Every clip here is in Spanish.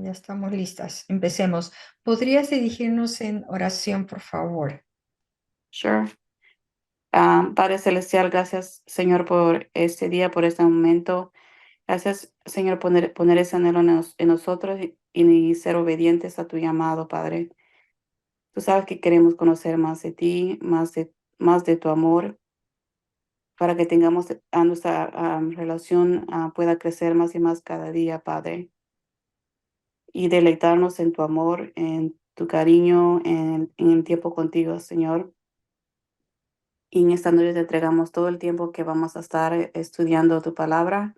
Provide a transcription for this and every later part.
Ya estamos listas. Empecemos. ¿Podrías dirigirnos en oración, por favor? Sure. Padre Celestial, gracias, Señor, por este día, por este momento. Gracias, Señor, poner ese anhelo en nosotros y ser obedientes a tu llamado, Padre. Tú sabes que queremos conocer más de ti, más de tu amor, para que tengamos a nuestra relación pueda crecer más y más cada día, Padre, y deleitarnos en tu amor, en tu cariño, en el tiempo contigo, Señor. Y en esta noche te entregamos todo el tiempo que vamos a estar estudiando tu palabra,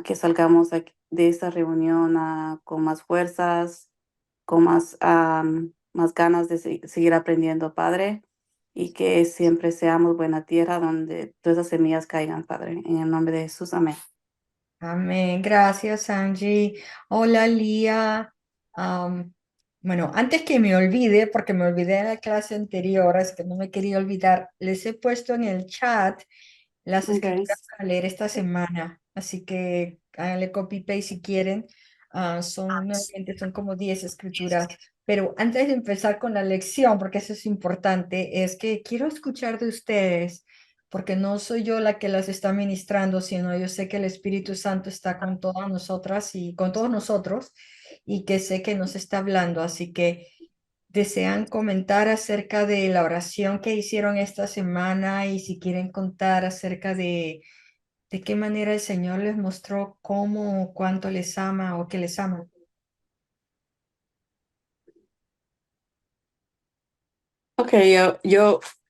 que salgamos de esta reunión con más fuerzas, con más ganas de seguir aprendiendo, Padre, y que siempre seamos buena tierra donde todas esas semillas caigan, Padre. En el nombre de Jesús, amén. Amén. Gracias, Angie. Hola, Lía. Am, bueno, antes que me olvide, porque me olvidé en la clase anterior, es que no me quería olvidar, les he puesto en el chat las Okay. escrituras para leer esta semana. Así que háganle copy-paste si quieren. Nuevamente, son como 10 escrituras. Pero antes de empezar con la lección, porque eso es importante, es que quiero escuchar de ustedes, porque no soy yo la que las está ministrando, sino yo sé que el Espíritu Santo está con todas nosotras y con todos nosotros y que sé que nos está hablando. Así que desean comentar acerca de la oración que hicieron esta semana y si quieren contar acerca de qué manera el Señor les mostró cómo, cuánto les ama o que les ama. Ok,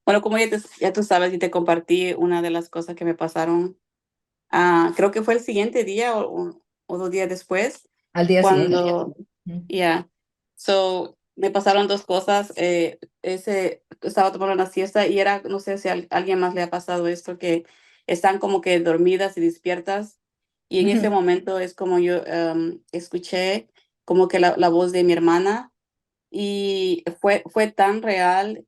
bueno, como ya tú sabes y te compartí una de las cosas que me pasaron, creo que fue el siguiente día o 2 días después, Al día siguiente. cuando, Ujú. ya, so, me pasaron dos cosas. Estaba tomando una siesta y era, no sé si a alguien más le ha pasado esto, que están como que dormidas y despiertas. Y en ese Ujú. momento es como yo escuché como que la voz de mi hermana y fue tan real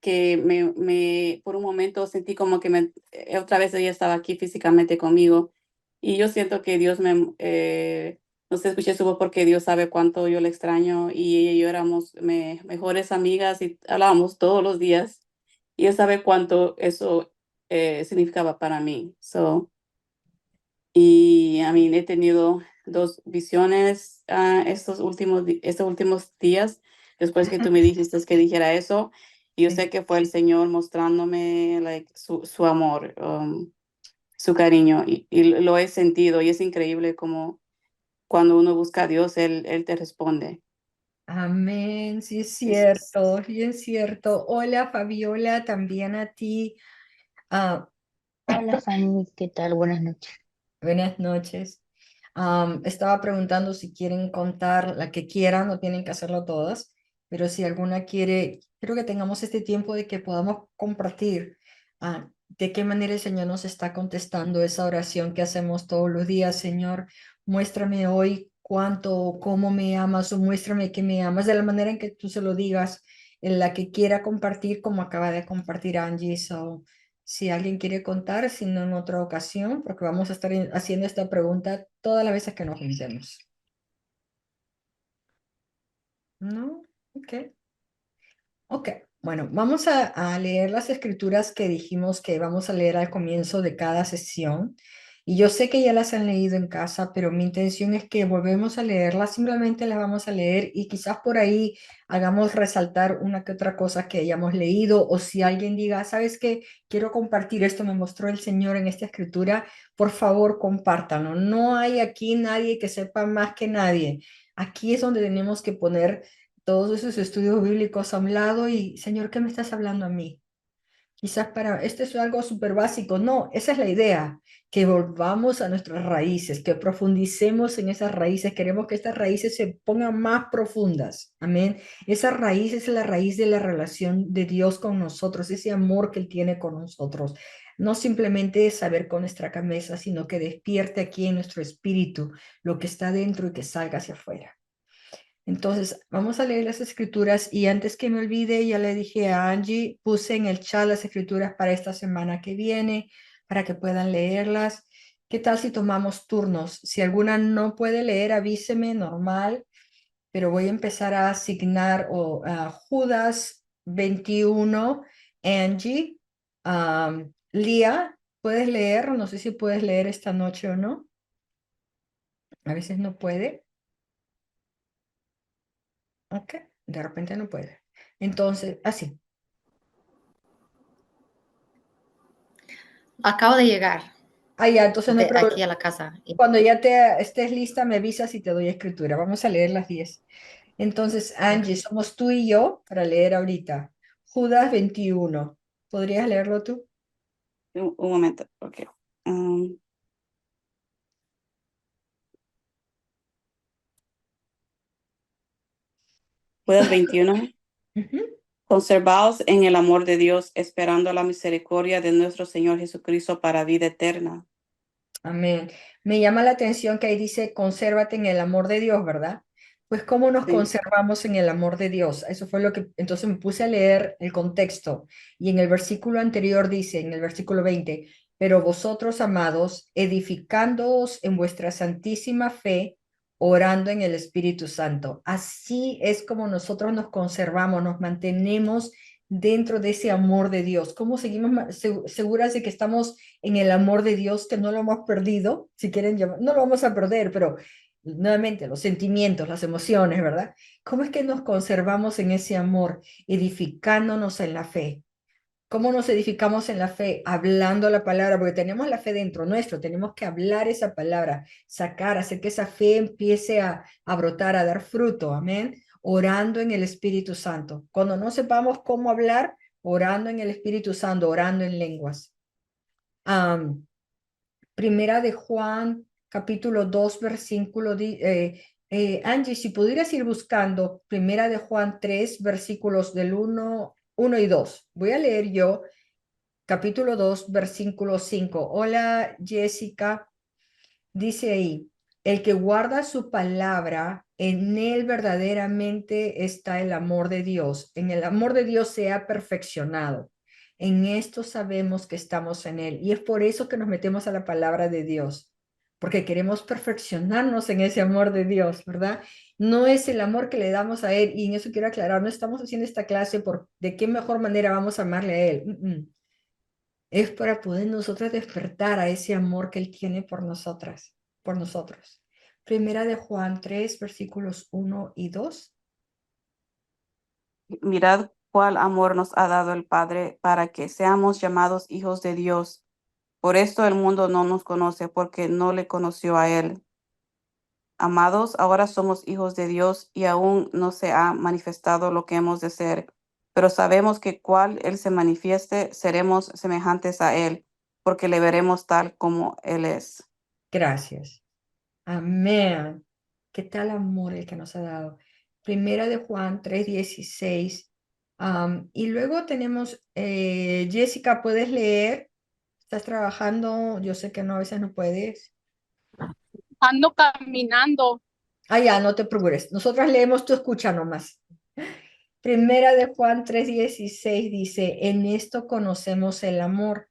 que por un momento sentí como que otra vez ella estaba aquí físicamente conmigo. Y yo siento que no sé, escuché su voz porque Dios sabe cuánto yo le extraño y ella y yo éramos mejores amigas y hablábamos todos los días. Y él sabe cuánto eso significaba para mí. Y a mí he tenido dos visiones estos últimos días, después que tú me dijiste que dijera eso. Y yo Sí. sé que fue el Señor mostrándome su amor, su cariño, y lo he sentido. Y es increíble como cuando uno busca a Dios, Él te responde. Amén, sí Es- es bien cierto. Hola Fabiola, también a ti. Ah, Hola Fanny, ¿qué tal? Buenas noches. Buenas noches. Estaba preguntando si quieren contar la que quieran, no tienen que hacerlo todas, pero si alguna quiere, creo que tengamos este tiempo de que podamos compartir de qué manera el Señor nos está contestando esa oración que hacemos todos los días. Señor, muéstrame hoy cuánto, cómo me amas o muéstrame que me amas de la manera en que tú se lo digas, en la que quiera compartir, como acaba de compartir Angie. So, si alguien quiere contar, si no en otra ocasión, porque vamos a estar haciendo esta pregunta todas las veces que nos juntemos. ¿No? Ok. Ok. Bueno, vamos a leer las escrituras que dijimos que vamos a leer al comienzo de cada sesión. Y yo sé que ya las han leído en casa, pero mi intención es que volvemos a leerlas, simplemente las vamos a leer y quizás por ahí hagamos resaltar una que otra cosa que hayamos leído o si alguien diga, ¿sabes qué? Quiero compartir esto, me mostró el Señor en esta escritura, por favor, compártanlo. No hay aquí nadie que sepa más que nadie. Aquí es donde tenemos que poner todos esos estudios bíblicos a un lado y, Señor, ¿qué me estás hablando a mí? Quizás para, este es algo súper básico. No, esa es la idea, que volvamos a nuestras raíces, que profundicemos en esas raíces. Queremos que estas raíces se pongan más profundas. Amén. Esa raíz es la raíz de la relación de Dios con nosotros, ese amor que Él tiene con nosotros. No simplemente saber con nuestra cabeza, sino que despierte aquí en nuestro espíritu lo que está dentro y que salga hacia afuera. Entonces, vamos a leer las escrituras y antes que me olvide, ya le dije a Angie, puse en el chat las escrituras para esta semana que viene, para que puedan leerlas. ¿Qué tal si tomamos turnos? Si alguna no puede leer, avíseme, normal, pero voy a empezar a asignar a Judas 21, Angie, Lía, ¿puedes leer? No sé si puedes leer esta noche o no. A veces no puede. Ok, de repente no puede. Entonces, así. Acabo de llegar Ya, entonces no hay de problema. aquí a la casa. Cuando ya te estés lista, me avisas y te doy escritura. Vamos a leer las 10. Entonces, Angie, Ok. somos tú y yo para leer ahorita. Judas 21. ¿Podrías leerlo tú? Un momento, ok. Judas 21. Ujú. Conservaos en el amor de Dios, esperando la misericordia de nuestro Señor Jesucristo para vida eterna. Amén. Me llama la atención que ahí dice, consérvate en el amor de Dios, ¿verdad? Pues, ¿cómo nos Sí. conservamos en el amor de Dios? Eso fue lo que, entonces me puse a leer el contexto y en el versículo anterior dice, en el versículo 20, pero vosotros, amados, edificándoos en vuestra santísima fe, orando en el Espíritu Santo. Así es como nosotros nos conservamos, nos mantenemos dentro de ese amor de Dios. ¿Cómo seguimos seguras de que estamos en el amor de Dios, que no lo hemos perdido? Si quieren llamar, no lo vamos a perder, pero nuevamente los sentimientos, las emociones, ¿verdad? ¿Cómo es que nos conservamos en ese amor, edificándonos en la fe? ¿Cómo nos edificamos en la fe? Hablando la palabra, porque tenemos la fe dentro nuestro, tenemos que hablar esa palabra, sacar, hacer que esa fe empiece a brotar, a dar fruto, amén. Orando en el Espíritu Santo. Cuando no sepamos cómo hablar, orando en el Espíritu Santo, orando en lenguas. Primera de Juan, capítulo 2, versículo, Angie, si pudieras ir buscando Primera de Juan 3, versículos del 1 y 2. Voy a leer yo capítulo 2, versículo 5. Hola, Jessica. Dice ahí, el que guarda su palabra, en él verdaderamente está el amor de Dios. En el amor de Dios se ha perfeccionado. En esto sabemos que estamos en él. Y es por eso que nos metemos a la palabra de Dios, porque queremos perfeccionarnos en ese amor de Dios, ¿verdad? No es el amor que le damos a él, y en eso quiero aclarar, no estamos haciendo esta clase por de qué mejor manera vamos a amarle a él. Es para poder nosotros despertar a ese amor que Él tiene por nosotras, por nosotros. Primera de Juan 3, versículos 1 y 2. Mirad cuál amor nos ha dado el Padre para que seamos llamados hijos de Dios. Por esto el mundo no nos conoce porque no le conoció a Él. Amados, ahora somos hijos de Dios y aún no se ha manifestado lo que hemos de ser, pero sabemos que cual Él se manifieste, seremos semejantes a Él, porque le veremos tal como Él es. Gracias. Amén. ¿Qué tal amor el que nos ha dado? Primera de Juan 3, 16. Y luego tenemos, Jessica, ¿puedes leer? ¿Estás trabajando? Yo sé que no, a veces no puedes. Ando caminando. Ya, no te preocupes. Nosotras leemos, tú escucha nomás. Primera de Juan 3:16 dice, en esto conocemos el amor,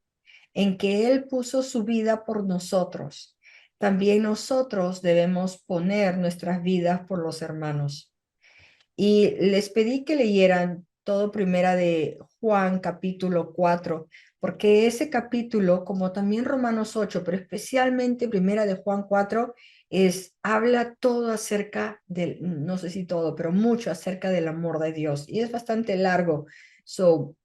en que Él puso su vida por nosotros. También nosotros debemos poner nuestras vidas por los hermanos. Y les pedí que leyeran todo Primera de Juan capítulo 4, porque ese capítulo, como también Romanos 8, pero especialmente Primera de Juan 4, habla todo acerca del, no sé si todo, pero mucho acerca del amor de Dios. Y es bastante largo. So,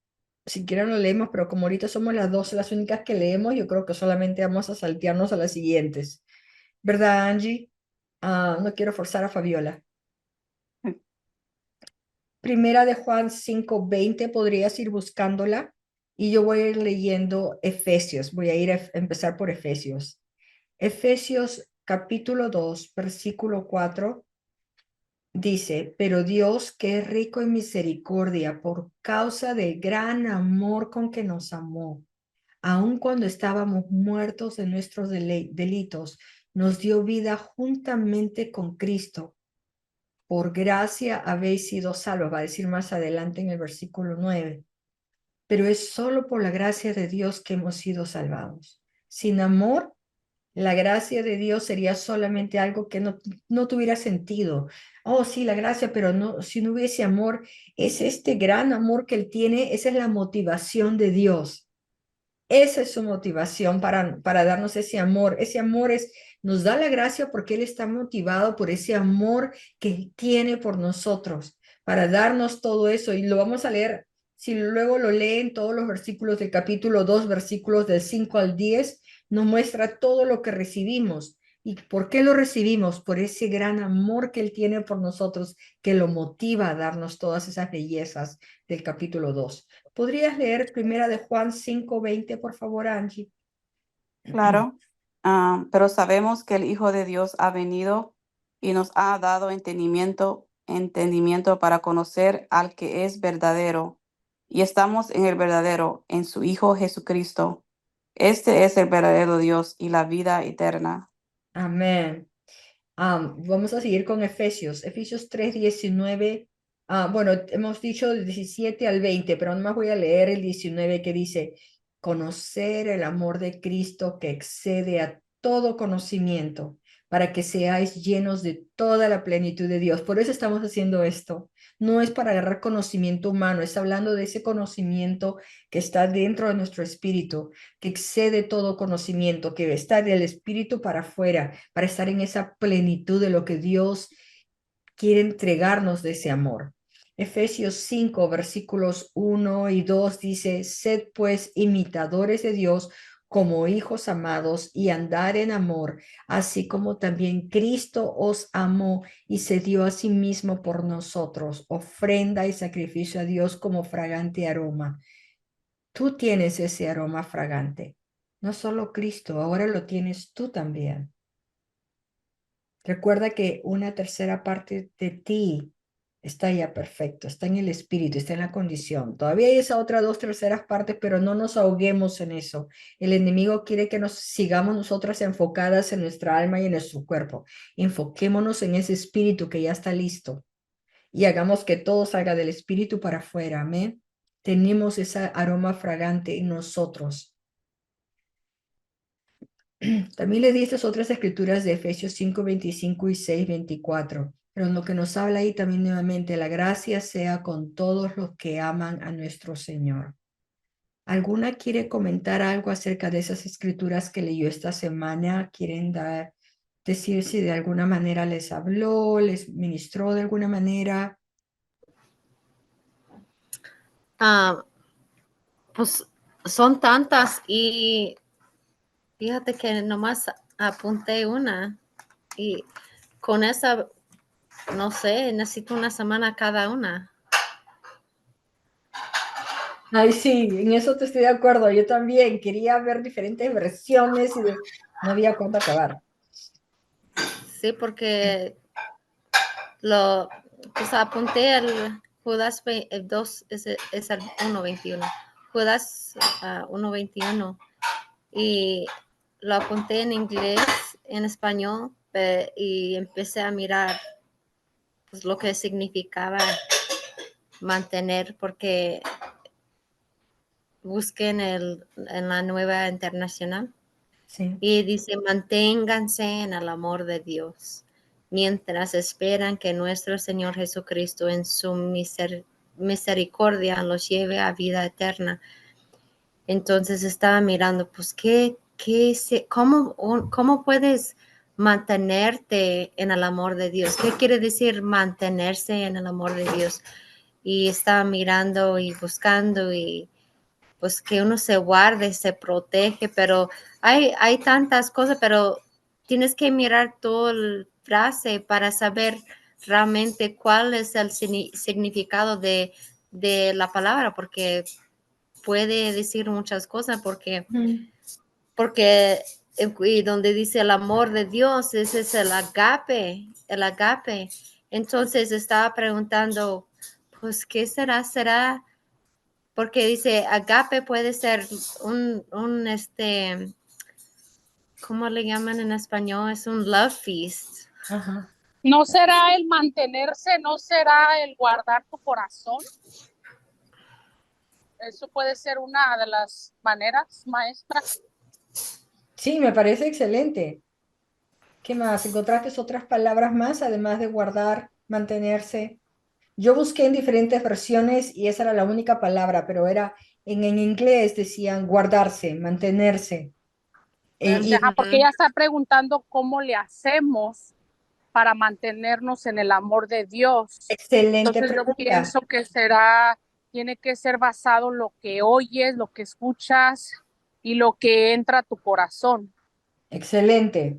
si quieren lo leemos, pero como ahorita somos las dos las únicas que leemos, yo creo que solamente vamos a saltearnos a las siguientes. ¿Verdad, Angie? No quiero forzar a Fabiola. Primera de Juan 5:20, podrías ir buscándola y yo voy a ir leyendo Efesios. Voy a ir a empezar por Efesios. Efesios capítulo 2, versículo 4 dice, pero Dios que es rico en misericordia por causa del gran amor con que nos amó, aun cuando estábamos muertos en nuestros delitos, nos dio vida juntamente con Cristo. Por gracia habéis sido salvos, va a decir más adelante en el versículo 9. Pero es solo por la gracia de Dios que hemos sido salvados. Sin amor, La gracia de Dios sería solamente algo que no tuviera sentido. Oh, sí, la gracia, pero no, si no hubiese amor, es este gran amor que Él tiene, esa es la motivación de Dios. Esa es su motivación para darnos ese amor. Ese amor nos da la gracia porque Él está motivado por ese amor que tiene por nosotros, para darnos todo eso. Y lo vamos a leer, si luego lo leen todos los versículos del capítulo 2, versículos del 5 al 10, nos muestra todo lo que recibimos. ¿Y por qué lo recibimos? Por ese gran amor que Él tiene por nosotros, que lo motiva a darnos todas esas bellezas del capítulo 2. ¿Podrías leer Primera de Juan 5:20, por favor, Angie? Claro, pero sabemos que el Hijo de Dios ha venido y nos ha dado entendimiento para conocer al que es verdadero. Y estamos en el verdadero, en su Hijo Jesucristo. Este es el verdadero Dios y la vida eterna. Amén. Vamos a seguir con Efesios. Efesios 3:19. Bueno, hemos dicho del 17 al 20, pero nomás voy a leer el 19 que dice, conocer el amor de Cristo que excede a todo conocimiento, para que seáis llenos de toda la plenitud de Dios. Por eso estamos haciendo esto. No es para agarrar conocimiento humano, es hablando de ese conocimiento que está dentro de nuestro espíritu, que excede todo conocimiento, que está del espíritu para afuera, para estar en esa plenitud de lo que Dios quiere entregarnos de ese amor. Efesios 5, versículos 1 y 2 dice, sed pues imitadores de Dios como hijos amados y andar en amor, así como también Cristo os amó y se dio a sí mismo por nosotros, ofrenda y sacrificio a Dios como fragante aroma. Tú tienes ese aroma fragante. No solo Cristo, ahora lo tienes tú también. Recuerda que una tercera parte de ti está ya perfecto, está en el espíritu, está en la condición. Todavía hay esa otra dos terceras partes, pero no nos ahoguemos en eso. El enemigo quiere que nos sigamos nosotras enfocadas en nuestra alma y en nuestro cuerpo. Enfoquémonos en ese espíritu que ya está listo y hagamos que todo salga del espíritu para afuera. Amén. Tenemos ese aroma fragante en nosotros. También le di estas otras escrituras de Efesios 5:25 y 6:24. Pero en lo que nos habla ahí también nuevamente, la gracia sea con todos los que aman a nuestro Señor. ¿Alguna quiere comentar algo acerca de esas escrituras que leyó esta semana? ¿Quieren decir si de alguna manera les habló, les ministró de alguna manera? Pues son tantas y fíjate que nomás apunté una y con esa, no sé, necesito una semana cada una. Ay, sí, en eso te estoy de acuerdo. Yo también quería ver diferentes versiones y no había cuándo acabar. Sí, porque lo, pues apunté el Judas 2, es el 1:21. Judas 1:21. Y lo apunté en inglés, en español, y empecé a mirar pues, lo que significaba mantener, porque busqué en la nueva internacional Sí. y dice, manténganse en el amor de Dios, mientras esperan que nuestro Señor Jesucristo en su misericordia los lleve a vida eterna. Entonces estaba mirando, pues, ¿cómo puedes mantenerte en el amor de Dios? ¿Qué quiere decir mantenerse en el amor de Dios? Y estaba mirando y buscando y pues que uno se guarde, se protege, pero hay tantas cosas, pero tienes que mirar toda la frase para saber realmente cuál es el significado de la palabra, porque puede decir muchas cosas, porque y donde dice el amor de Dios, ese es el agape, el agape. Entonces estaba preguntando, pues, ¿qué será? ¿Será? Porque dice agape puede ser ¿cómo le llaman en español? Es un love feast. Ajá. ¿No será el mantenerse, no será el guardar tu corazón? Eso puede ser una de las maneras, maestra. Sí, me parece excelente. ¿Qué más? ¿Encontraste otras palabras más, además de guardar, mantenerse? Yo busqué en diferentes versiones y esa era la única palabra, pero era en inglés decían guardarse, mantenerse. Ajá, Y porque Ujú. ella está preguntando cómo le hacemos para mantenernos en el amor de Dios. excelente Entonces yo pregunta, pienso que tiene que ser basado en lo que oyes, lo que escuchas y lo que entra a tu corazón. excelente.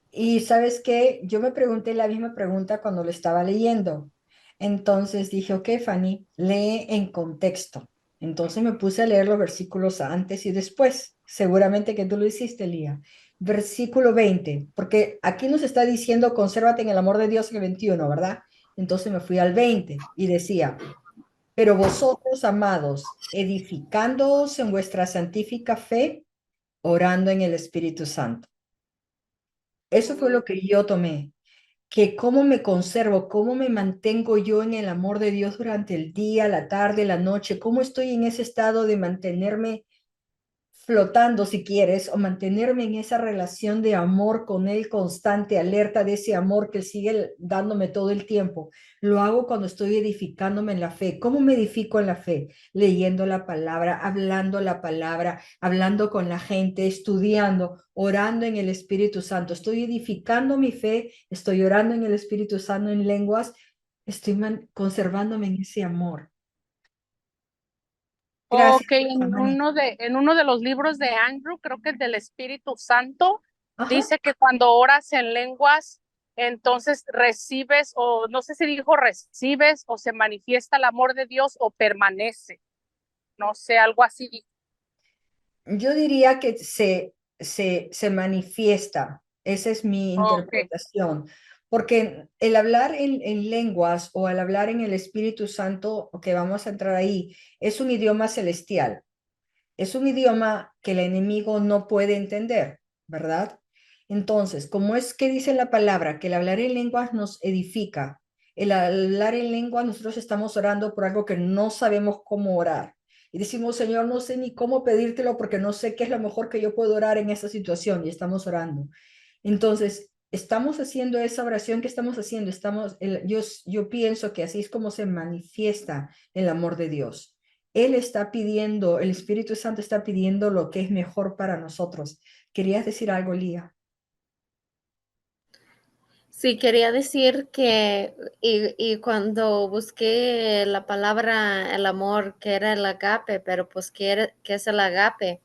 Y sabes qué, yo me pregunté la misma pregunta cuando lo estaba leyendo. Entonces dije, ok, Fanny, lee en contexto. Entonces me puse a leer los versículos antes y después. Seguramente que tú lo hiciste, Lía. Versículo 20, porque aquí nos está diciendo, consérvate en el amor de Dios en el 21, ¿verdad? Entonces me fui al 20 y decía, pero vosotros, amados, edificándoos en vuestra santífica fe, orando en el Espíritu Santo. Eso fue lo que yo tomé, que cómo me conservo, cómo me mantengo yo en el amor de Dios durante el día, la tarde, la noche, cómo estoy en ese estado de mantenerme flotando, si quieres, o mantenerme en esa relación de amor con Él constante, alerta de ese amor que Él sigue dándome todo el tiempo. Lo hago cuando estoy edificándome en la fe. ¿Cómo me edifico en la fe? Leyendo la palabra, hablando con la gente, estudiando, orando en el Espíritu Santo. Estoy edificando mi fe, estoy orando en el Espíritu Santo en lenguas, estoy conservándome en ese amor. Gracias, Ok, en Amani. uno de los libros de Andrew, creo que el del Espíritu Santo, Ajá. dice que cuando oras en lenguas, entonces recibes, o no sé si dijo recibes, o se manifiesta el amor de Dios, o permanece. No sé, algo así dijo. Yo diría que se manifiesta, esa es mi Ok, interpretación, porque el hablar en lenguas o al hablar en el Espíritu Santo, que vamos a entrar ahí, es un idioma celestial, es un idioma que el enemigo no puede entender, ¿verdad? Entonces, ¿cómo es que dice la palabra? Que el hablar en lenguas nos edifica. El hablar en lengua, nosotros estamos orando por algo que no sabemos cómo orar. Y decimos, Señor, no sé ni cómo pedírtelo porque no sé qué es lo mejor que yo puedo orar en esa situación y estamos orando. Entonces, estamos haciendo esa oración que estamos haciendo. Yo pienso que así es como se manifiesta el amor de Dios. Él está pidiendo, el Espíritu Santo está pidiendo lo que es mejor para nosotros. ¿Querías decir algo, Lía? Sí, quería decir que, y cuando busqué la palabra el amor, que era el agape, pero pues qué es el agape,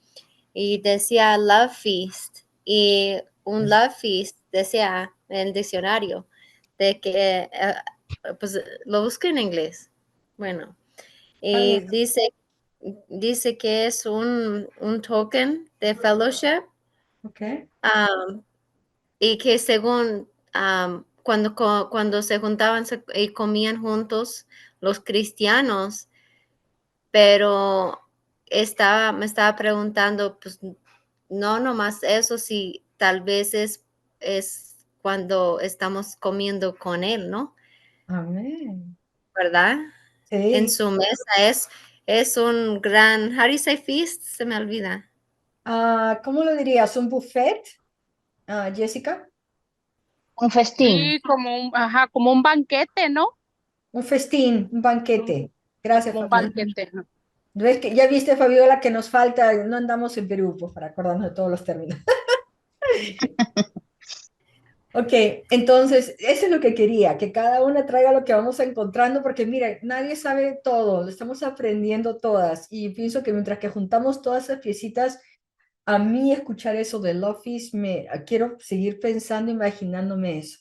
y decía love feast, y un Yes. love feast decía en el diccionario, de que, pues lo busqué en inglés, bueno, Está y bien. dice que es un token de fellowship, Ok. um, y que según cuando se juntaban y comían juntos los cristianos, pero me estaba preguntando, pues no nomás eso, si tal vez es cuando estamos comiendo con él, ¿no? Amén. ¿Verdad? En Sí. su mesa es un gran, how do you say feast? Se me olvida. ¿Cómo lo dirías? ¿Un buffet, Jessica? Un festín. sí, ajá, como un banquete, ¿no? Un festín, un banquete. Gracias, Como un Fabiola. banquete. ¿Ves que, ya viste, Fabiola, que nos falta? No andamos en Perú, pues, para acordarnos de todos los términos. Ok, entonces, eso es lo que quería, que cada una traiga lo que vamos encontrando, porque mira, nadie sabe todo, lo estamos aprendiendo todas, y pienso que mientras que juntamos todas esas piecitas, a mí escuchar eso del Love Feast, quiero seguir pensando, imaginándome eso,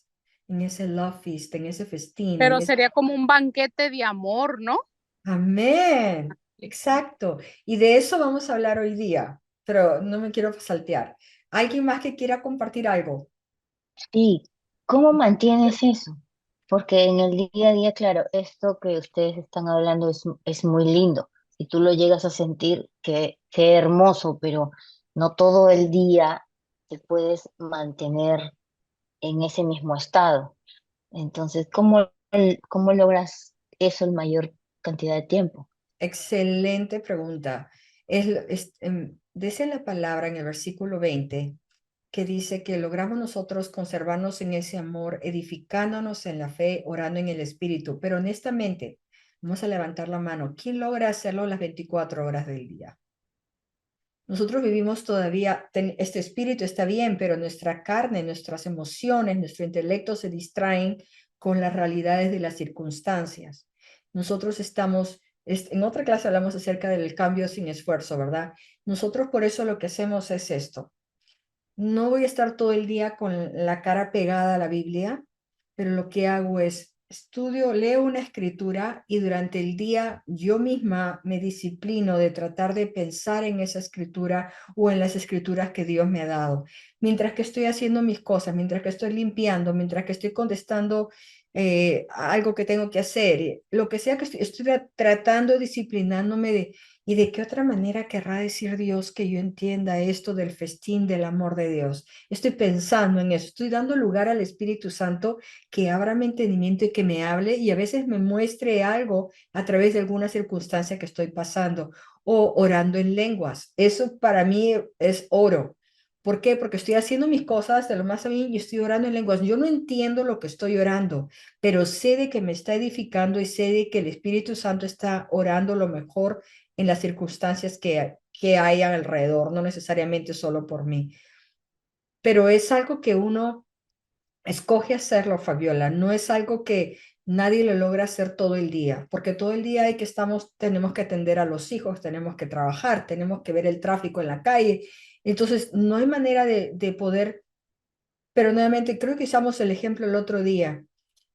en ese Love Feast, en ese festín, en Pero ese... sería como un banquete de amor, ¿no? Amén, exacto, y de eso vamos a hablar hoy día, pero no me quiero saltear. ¿Alguien más que quiera compartir algo? Sí. ¿Cómo mantienes eso? Porque en el día a día, claro, esto que ustedes están hablando es muy lindo. Y tú lo llegas a sentir, que hermoso, pero no todo el día te puedes mantener en ese mismo estado. Entonces, ¿cómo logras eso en mayor cantidad de tiempo? Excelente pregunta. dice la palabra en el versículo 20, que dice que logramos nosotros conservarnos en ese amor, edificándonos en la fe, orando en el Espíritu. Pero honestamente, vamos a levantar la mano. ¿Quién logra hacerlo las 24 horas del día? Nosotros vivimos todavía, este espíritu está bien, pero nuestra carne, nuestras emociones, nuestro intelecto se distraen con las realidades de las circunstancias. Nosotros estamos, en otra clase hablamos acerca del cambio sin esfuerzo, ¿verdad? Nosotros por eso lo que hacemos es esto. No voy a estar todo el día con la cara pegada a la Biblia, pero lo que hago es estudio, leo una escritura y durante el día yo misma me disciplino de tratar de pensar en esa escritura o en las escrituras que Dios me ha dado. Mientras que estoy haciendo mis cosas, mientras que estoy limpiando, mientras que estoy contestando algo que tengo que hacer, lo que sea que estoy tratando, disciplinándome ¿y de qué otra manera querrá decir Dios que yo entienda esto del festín del amor de Dios? Estoy pensando en eso, estoy dando lugar al Espíritu Santo que abra mi entendimiento y que me hable y a veces me muestre algo a través de alguna circunstancia que estoy pasando o orando en lenguas. Eso para mí es oro. ¿Por qué? Porque estoy haciendo mis cosas de lo más a mí y estoy orando en lenguas. Yo no entiendo lo que estoy orando, pero sé de que me está edificando y sé de que el Espíritu Santo está orando lo mejor en las circunstancias que hay alrededor, no necesariamente solo por mí. Pero es algo que uno escoge hacerlo, Fabiola, no es algo que nadie lo logra hacer todo el día, porque todo el día hay que tenemos que atender a los hijos, tenemos que trabajar, tenemos que ver el tráfico en la calle, entonces no hay manera de poder, pero nuevamente creo que usamos el ejemplo el otro día.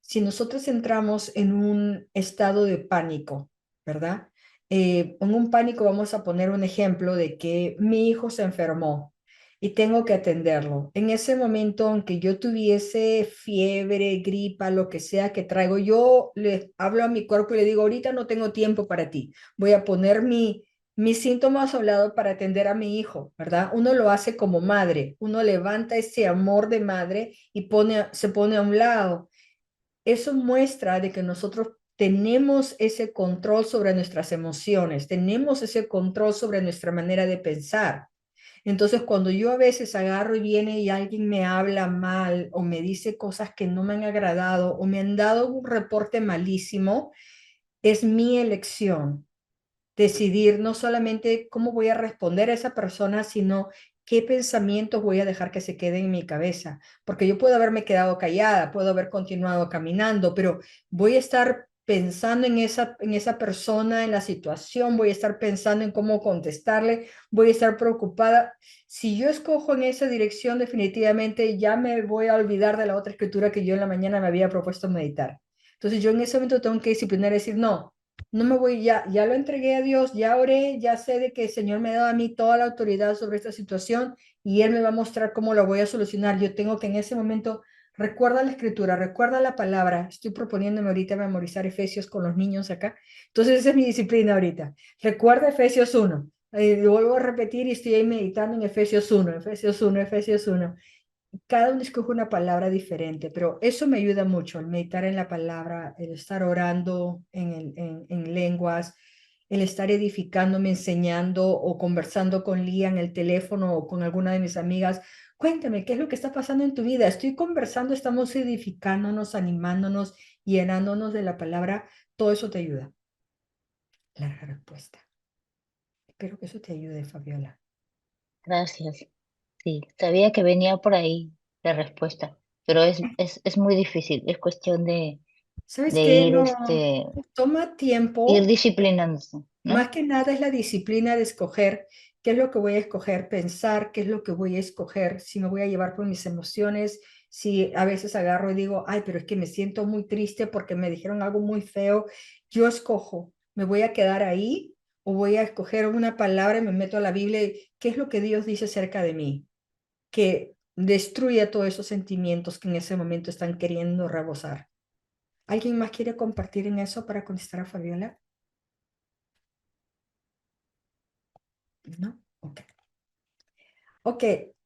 Si nosotros entramos en un estado de pánico, ¿verdad? En un pánico vamos a poner un ejemplo de que mi hijo se enfermó y tengo que atenderlo. En ese momento, aunque yo tuviese fiebre, gripa, lo que sea que traigo, yo le hablo a mi cuerpo y le digo, ahorita no tengo tiempo para ti. Voy a poner mis síntomas a un lado para atender a mi hijo, ¿verdad? Uno lo hace como madre, uno levanta ese amor de madre y se pone a un lado. Eso muestra de que nosotros tenemos ese control sobre nuestras emociones, tenemos ese control sobre nuestra manera de pensar. Entonces, cuando yo a veces agarro y viene y alguien me habla mal o me dice cosas que no me han agradado o me han dado un reporte malísimo, es mi elección decidir no solamente cómo voy a responder a esa persona, sino qué pensamientos voy a dejar que se queden en mi cabeza. Porque yo puedo haberme quedado callada, puedo haber continuado caminando, pero voy a estar pensando en esa persona, en la situación, voy a estar pensando en cómo contestarle, voy a estar preocupada. Si yo escojo en esa dirección, definitivamente ya me voy a olvidar de la otra escritura que yo en la mañana me había propuesto meditar. Entonces yo en ese momento tengo que disciplinar y decir, no me voy, ya lo entregué a Dios, ya oré, ya sé de que el Señor me ha dado a mí toda la autoridad sobre esta situación y Él me va a mostrar cómo lo voy a solucionar. Yo tengo que en ese momento, recuerda la escritura, recuerda la palabra. Estoy proponiéndome ahorita memorizar Efesios con los niños acá. Entonces esa es mi disciplina ahorita. Recuerda Efesios 1. Lo vuelvo a repetir y estoy ahí meditando en Efesios 1, Efesios 1, Efesios 1. Cada uno escoge una palabra diferente, pero eso me ayuda mucho, el meditar en la palabra, el estar orando en lenguas, el estar edificándome, enseñando o conversando con Lía en el teléfono o con alguna de mis amigas. Cuéntame, ¿qué es lo que está pasando en tu vida? Estoy conversando, estamos edificándonos, animándonos, llenándonos de la palabra. Todo eso te ayuda. La respuesta. Espero que eso te ayude, Fabiola. Gracias. Sí, sabía que venía por ahí la respuesta, pero es muy difícil. Es cuestión ¿Sabes de qué? ir, No, toma ir tiempo. disciplinándose, Más ¿no? que nada es la disciplina de escoger qué es lo que voy a escoger, pensar qué es lo que voy a escoger, si me voy a llevar por mis emociones, si a veces agarro y digo, ay, pero es que me siento muy triste porque me dijeron algo muy feo, yo escojo, me voy a quedar ahí o voy a escoger una palabra y me meto a la Biblia, qué es lo que Dios dice acerca de mí, que destruya todos esos sentimientos que en ese momento están queriendo rebosar. ¿Alguien más quiere compartir en eso para contestar a Fabiola? ¿No? Ok. Ok,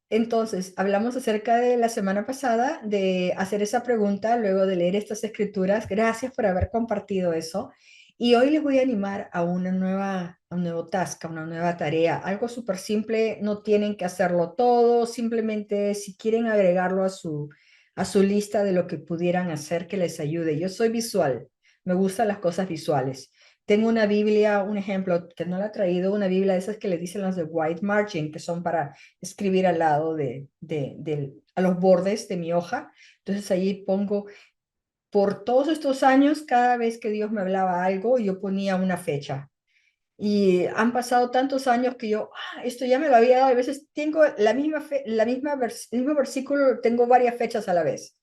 entonces hablamos acerca de la semana pasada de hacer esa pregunta luego de leer estas escrituras. Gracias por haber compartido eso. Y hoy les voy a animar a a un nuevo task, a una nueva tarea, algo súper simple, no tienen que hacerlo todo, simplemente si quieren agregarlo a su lista de lo que pudieran hacer que les ayude. Yo soy visual, me gustan las cosas visuales. Tengo una Biblia, un ejemplo que no la he traído, una Biblia de esas que le dicen las de white margin, que son para escribir al lado a los bordes de mi hoja. Entonces allí pongo por todos estos años, cada vez que Dios me hablaba algo, yo ponía una fecha. Y han pasado tantos años que yo, esto ya me lo había dado. A veces tengo el mismo versículo, tengo varias fechas a la vez.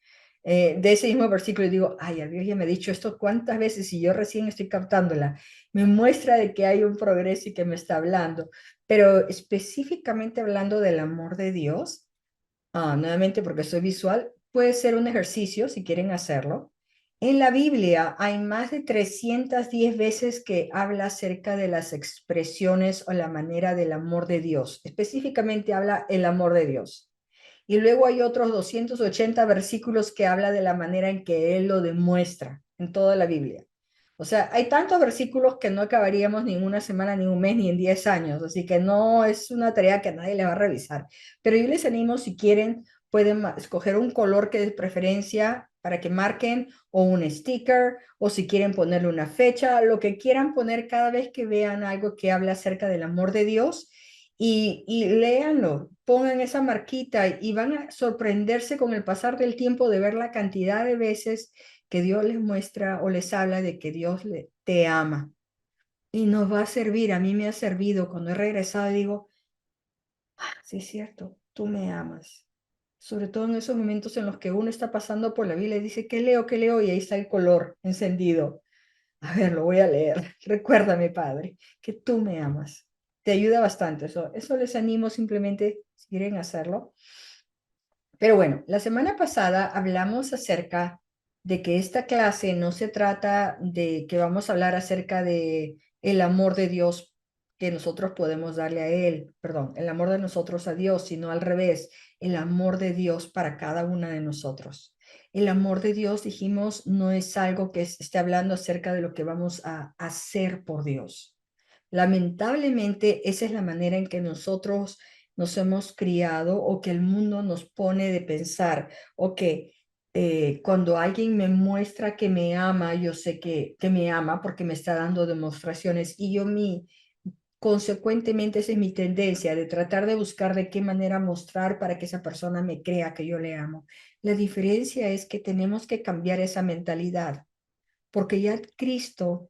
De ese mismo versículo y digo, ay, a Dios ya me ha dicho esto cuántas veces y yo recién estoy captándola. Me muestra de que hay un progreso y que me está hablando. Pero específicamente hablando del amor de Dios, nuevamente porque soy visual, puede ser un ejercicio si quieren hacerlo. En la Biblia hay más de 310 veces que habla acerca de las expresiones o la manera del amor de Dios. Específicamente habla el amor de Dios. Y luego hay otros 280 versículos que habla de la manera en que Él lo demuestra en toda la Biblia. O sea, hay tantos versículos que no acabaríamos ni en una semana, ni un mes, ni en 10 años. Así que no es una tarea que a nadie le va a revisar. Pero yo les animo, si quieren, pueden escoger un color que de preferencia para que marquen, o un sticker, o si quieren ponerle una fecha, lo que quieran poner cada vez que vean algo que habla acerca del amor de Dios. Y léanlo, pongan esa marquita y van a sorprenderse con el pasar del tiempo de ver la cantidad de veces que Dios les muestra o les habla de que Dios te ama. Y nos va a servir, a mí me ha servido cuando he regresado y digo, sí es cierto, tú me amas. Sobre todo en esos momentos en los que uno está pasando por la Biblia y dice, ¿qué leo? ¿Qué leo? Y ahí está el color encendido. A ver, lo voy a leer. Recuérdame, Padre, que tú me amas. Te ayuda bastante eso. Eso les animo simplemente si quieren hacerlo. Pero bueno, la semana pasada hablamos acerca de que esta clase no se trata de que vamos a hablar acerca de el amor de Dios que nosotros podemos darle a Él, perdón, el amor de nosotros a Dios, sino al revés, el amor de Dios para cada una de nosotros. El amor de Dios, dijimos, no es algo que esté hablando acerca de lo que vamos a hacer por Dios. Lamentablemente, esa es la manera en que nosotros nos hemos criado o que el mundo nos pone de pensar, o que cuando alguien me muestra que me ama, yo sé que me ama porque me está dando demostraciones y consecuentemente esa es mi tendencia de tratar de buscar de qué manera mostrar para que esa persona me crea que yo le amo. La diferencia es que tenemos que cambiar esa mentalidad porque ya Cristo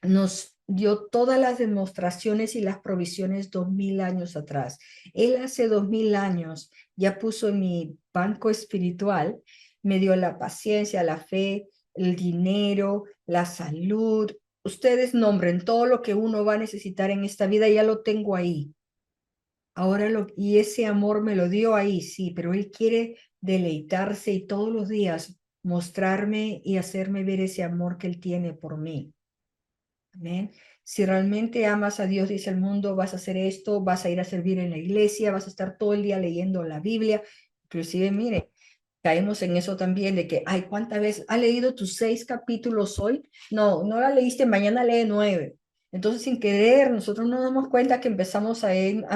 nos dio todas las demostraciones y las provisiones 2000 años atrás. Él hace 2000 años ya puso en mi banco espiritual, me dio la paciencia, la fe, el dinero, la salud. Ustedes nombren todo lo que uno va a necesitar en esta vida, ya lo tengo ahí. Y ese amor me lo dio ahí, sí, pero Él quiere deleitarse y todos los días mostrarme y hacerme ver ese amor que Él tiene por mí. Amén. Si realmente amas a Dios, dice el mundo, vas a hacer esto, vas a ir a servir en la iglesia, vas a estar todo el día leyendo la Biblia. Inclusive, mire, caemos en eso también de que, ay, ¿cuántas veces has leído tus 6 capítulos hoy? No, no la leíste, mañana lee 9. Entonces, sin querer, nosotros nos damos cuenta que empezamos a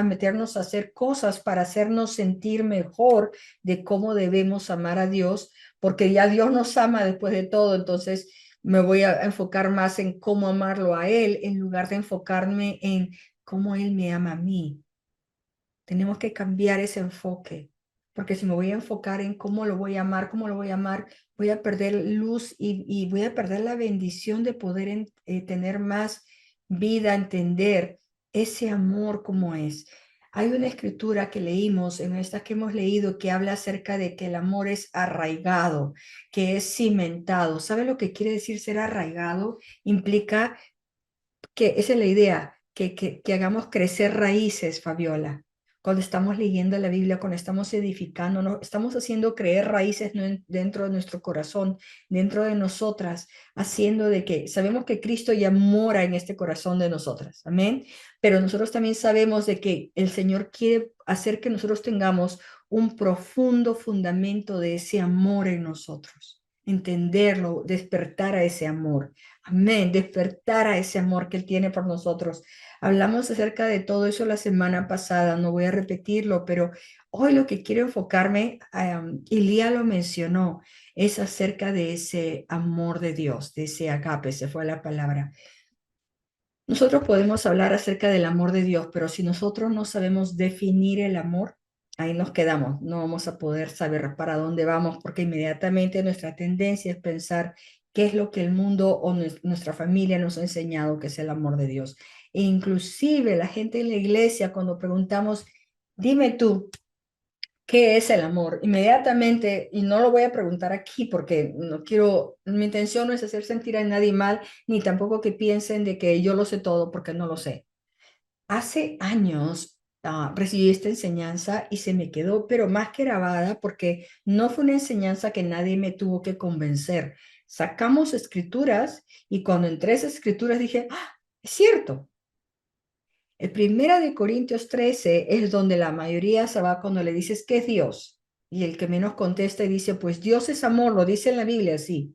meternos a hacer cosas para hacernos sentir mejor de cómo debemos amar a Dios, porque ya Dios nos ama después de todo. Entonces, me voy a enfocar más en cómo amarlo a Él en lugar de enfocarme en cómo Él me ama a mí. Tenemos que cambiar ese enfoque, porque si me voy a enfocar en cómo lo voy a amar, voy a perder luz y voy a perder la bendición de poder tener más vida, entender ese amor como es. Hay una escritura que leímos, en esta que hemos leído, que habla acerca de que el amor es arraigado, que es cimentado. ¿Sabe lo que quiere decir ser arraigado? Implica que esa es la idea, que hagamos crecer raíces, Fabiola. Cuando estamos leyendo la Biblia, cuando estamos edificando, ¿no? Estamos haciendo creer raíces dentro de nuestro corazón, dentro de nosotras, haciendo de que sabemos que Cristo ya mora en este corazón de nosotras. Amén. Pero nosotros también sabemos de que el Señor quiere hacer que nosotros tengamos un profundo fundamento de ese amor en nosotros. entenderlo, despertar a ese amor. Amén, despertar a ese amor que Él tiene por nosotros. Hablamos acerca de todo eso la semana pasada, no voy a repetirlo, pero hoy lo que quiero enfocarme, y Lía lo mencionó, es acerca de ese amor de Dios, de ese agape, se fue la palabra. Nosotros podemos hablar acerca del amor de Dios, pero si nosotros no sabemos definir el amor, ahí nos quedamos. No vamos a poder saber para dónde vamos porque inmediatamente nuestra tendencia es pensar qué es lo que el mundo o nuestra familia nos ha enseñado que es el amor de Dios. E inclusive la gente en la iglesia cuando preguntamos, dime tú, ¿qué es el amor? Inmediatamente, y no lo voy a preguntar aquí porque no quiero, mi intención no es hacer sentir a nadie mal, ni tampoco que piensen de que yo lo sé todo porque no lo sé. Hace años recibí esta enseñanza y se me quedó, pero más que grabada, porque no fue una enseñanza que nadie me tuvo que convencer. Sacamos escrituras y cuando entré a esas escrituras dije, ¡ah, es cierto! El primera de Corintios 13 es donde la mayoría se va cuando le dices, ¿qué es Dios? Y el que menos contesta y dice, pues Dios es amor, lo dice en la Biblia, sí.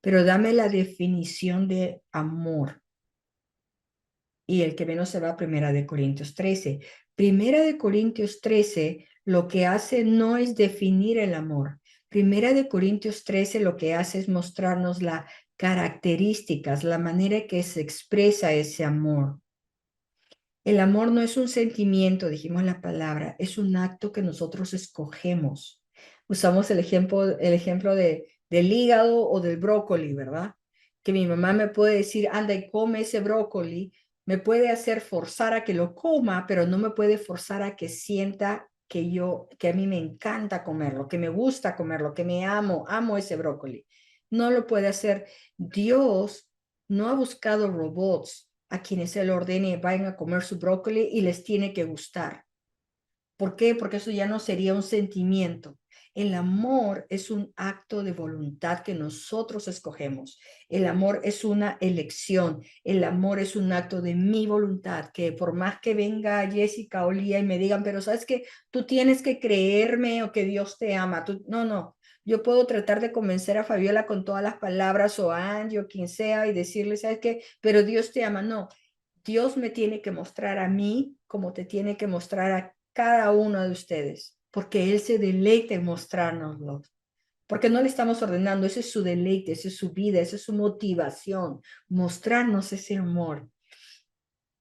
Pero dame la definición de amor. Y el que menos se va a Primera de Corintios 13. Primera de Corintios 13 lo que hace no es definir el amor. Primera de Corintios 13 lo que hace es mostrarnos las características, la manera que se expresa ese amor. El amor no es un sentimiento, dijimos la palabra, es un acto que nosotros escogemos. Usamos el ejemplo del hígado o del brócoli, ¿verdad? Que mi mamá me puede decir, anda y come ese brócoli, me puede hacer forzar a que lo coma, pero no me puede forzar a que sienta que a mí me encanta comerlo, que me gusta comerlo, que amo ese brócoli. No lo puede hacer. Dios no ha buscado robots a quienes Él ordene vayan a comer su brócoli y les tiene que gustar. ¿Por qué? Porque eso ya no sería un sentimiento. El amor es un acto de voluntad que nosotros escogemos. El amor es una elección. El amor es un acto de mi voluntad, que por más que venga Jessica o Lía y me digan, pero sabes que tú tienes que creerme o que Dios te ama. No. Yo puedo tratar de convencer a Fabiola con todas las palabras o a Angie o quien sea y decirle, ¿sabes qué? Pero Dios te ama. No, Dios me tiene que mostrar a mí como te tiene que mostrar a cada uno de ustedes, porque Él se deleita en mostrárnoslo, porque no le estamos ordenando, ese es su deleite, esa es su vida, esa es su motivación, mostrarnos ese amor.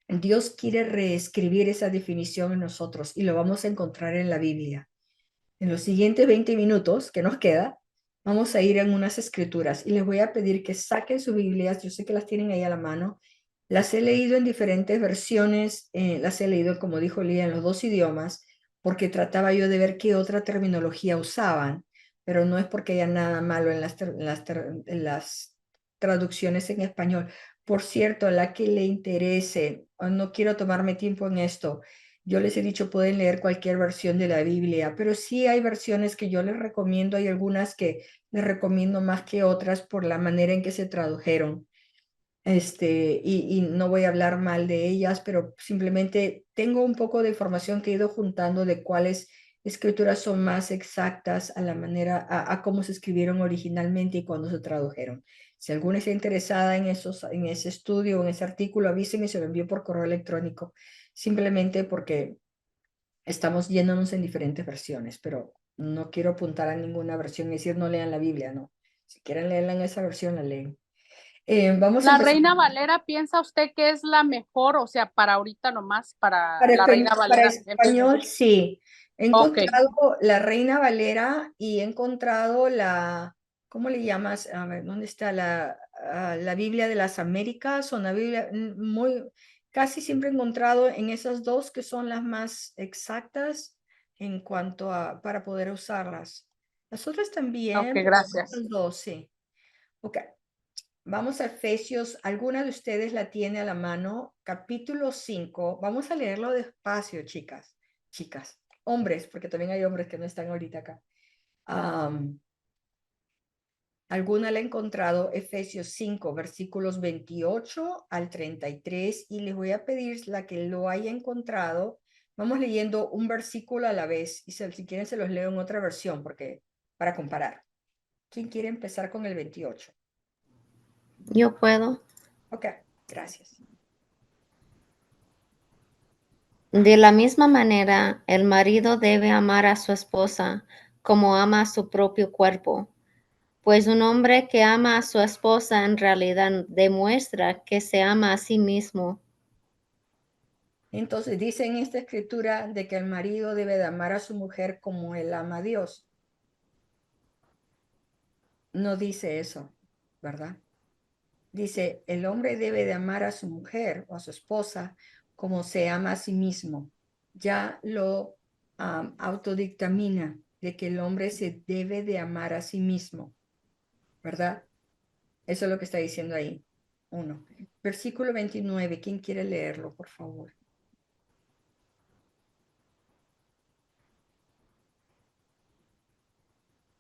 Dios quiere reescribir esa definición en nosotros y lo vamos a encontrar en la Biblia. En los siguientes 20 minutos que nos queda, vamos a ir en unas escrituras y les voy a pedir que saquen sus Biblias, yo sé que las tienen ahí a la mano, las he leído en diferentes versiones, las he leído, como dijo Lía, en los dos idiomas, porque trataba yo de ver qué otra terminología usaban, pero no es porque haya nada malo en las traducciones en español. Por cierto, a la que le interese, no quiero tomarme tiempo en esto, yo les he dicho, pueden leer cualquier versión de la Biblia, pero sí hay versiones que yo les recomiendo, hay algunas que les recomiendo más que otras por la manera en que se tradujeron. Y no voy a hablar mal de ellas, pero simplemente tengo un poco de información que he ido juntando de cuáles escrituras son más exactas a la manera, a cómo se escribieron originalmente y cuándo se tradujeron. Si alguna está interesada en ese estudio o en ese artículo, avísenme y se lo envío por correo electrónico, simplemente porque estamos yéndonos en diferentes versiones, pero no quiero apuntar a ninguna versión y decir no lean la Biblia, no. Si quieren leerla en esa versión, la leen. Vamos a ¿La empezar. Reina Valera piensa usted que es la mejor? O sea, para ahorita nomás, para Para la Reina para Valera. español, sí. He Ok, encontrado la Reina Valera y he encontrado ¿cómo le llamas? A ver, ¿dónde está la Biblia de las Américas? O una Biblia casi siempre he encontrado en esas dos que son las más exactas en cuanto para poder usarlas. Las otras ok, también, gracias. las dos, sí. Ok. Vamos a Efesios, ¿alguna de ustedes la tiene a la mano? Capítulo 5, vamos a leerlo despacio, chicas, hombres, porque también hay hombres que no están ahorita acá. ¿Alguna la ha encontrado? Efesios 5, versículos 28 al 33, y les voy a pedir la que lo haya encontrado. Vamos leyendo un versículo a la vez, y si quieren se los leo en otra versión, porque para comparar. ¿Quién quiere empezar con el 28? Yo puedo. Ok, gracias. De la misma manera, el marido debe amar a su esposa como ama a su propio cuerpo, pues un hombre que ama a su esposa en realidad demuestra que se ama a sí mismo. Entonces dice en esta escritura de que el marido debe de amar a su mujer como él ama a Dios. No dice eso, ¿verdad? Dice, el hombre debe de amar a su mujer o a su esposa como se ama a sí mismo. Ya lo autodictamina de que el hombre se debe de amar a sí mismo, ¿verdad? Eso es lo que está diciendo ahí. 1. Versículo 29. ¿Quién quiere leerlo, por favor?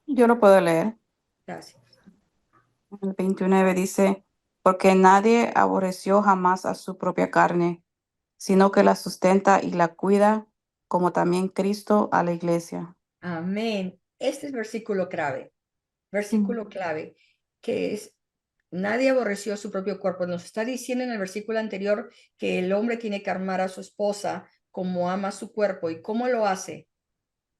Yo lo puedo leer. Gracias. El 29 dice, porque nadie aborreció jamás a su propia carne, sino que la sustenta y la cuida, como también Cristo a la iglesia. Amén. Este es versículo clave, que es, nadie aborreció su propio cuerpo. Nos está diciendo en el versículo anterior que el hombre tiene que amar a su esposa como ama su cuerpo. ¿Y cómo lo hace?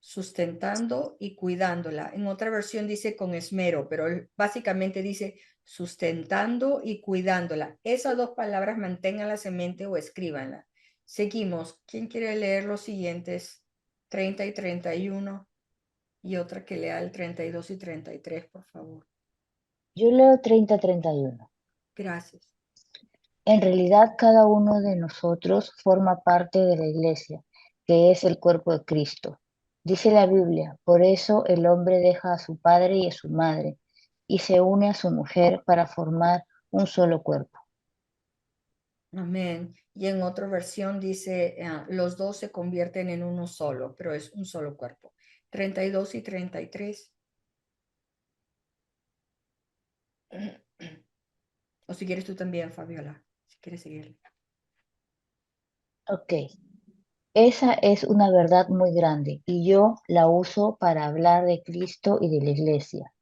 Sustentando y cuidándola. En otra versión dice con esmero, pero básicamente dice sustentando y cuidándola. Esas dos palabras manténganlas en mente o escríbanlas. Seguimos. ¿Quién quiere leer los siguientes? 30 y 31. Y otra que lea el 32 y 33, por favor. Yo leo 30-31. Gracias. En realidad, cada uno de nosotros forma parte de la iglesia, que es el cuerpo de Cristo. Dice la Biblia, por eso el hombre deja a su padre y a su madre y se une a su mujer para formar un solo cuerpo. Amén. Y en otra versión dice, los dos se convierten en uno solo, pero es un solo cuerpo. 32 y 33. O si quieres tú también, Fabiola, si quieres seguir. Ok, esa es una verdad muy grande y yo la uso para hablar de Cristo y de la iglesia.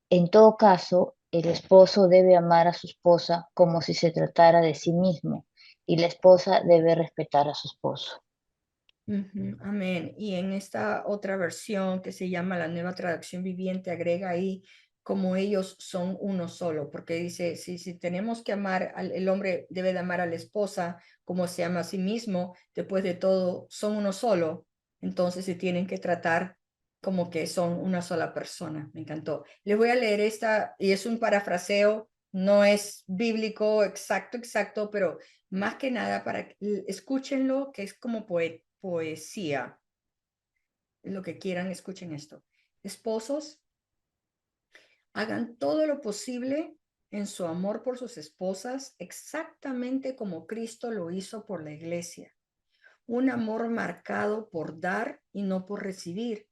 En todo caso, el esposo debe amar a su esposa como si se tratara de sí mismo y la esposa debe respetar a su esposo. Amén. Y en esta otra versión que se llama la Nueva Traducción Viviente, agrega ahí como ellos son uno solo, porque dice, si tenemos que amar, el hombre debe de amar a la esposa como se ama a sí mismo, después de todo, son uno solo, entonces se tienen que tratar como que son una sola persona. Me encantó. Les voy a leer esta, y es un parafraseo, no es bíblico exacto, pero más que nada para que escúchenlo, que es como poesía. Lo que quieran, escuchen esto. Esposos, hagan todo lo posible en su amor por sus esposas, exactamente como Cristo lo hizo por la iglesia. Un amor marcado por dar y no por recibir.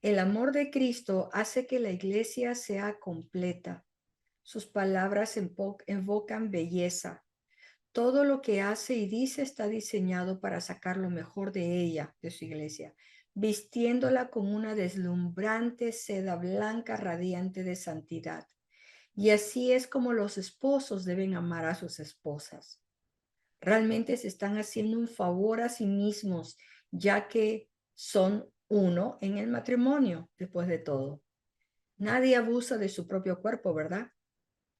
El amor de Cristo hace que la iglesia sea completa. Sus palabras evocan belleza. Todo lo que hace y dice está diseñado para sacar lo mejor de ella, de su iglesia, vistiéndola con una deslumbrante seda blanca radiante de santidad. Y así es como los esposos deben amar a sus esposas. Realmente se están haciendo un favor a sí mismos, ya que son uno en el matrimonio, después de todo. Nadie abusa de su propio cuerpo, ¿verdad?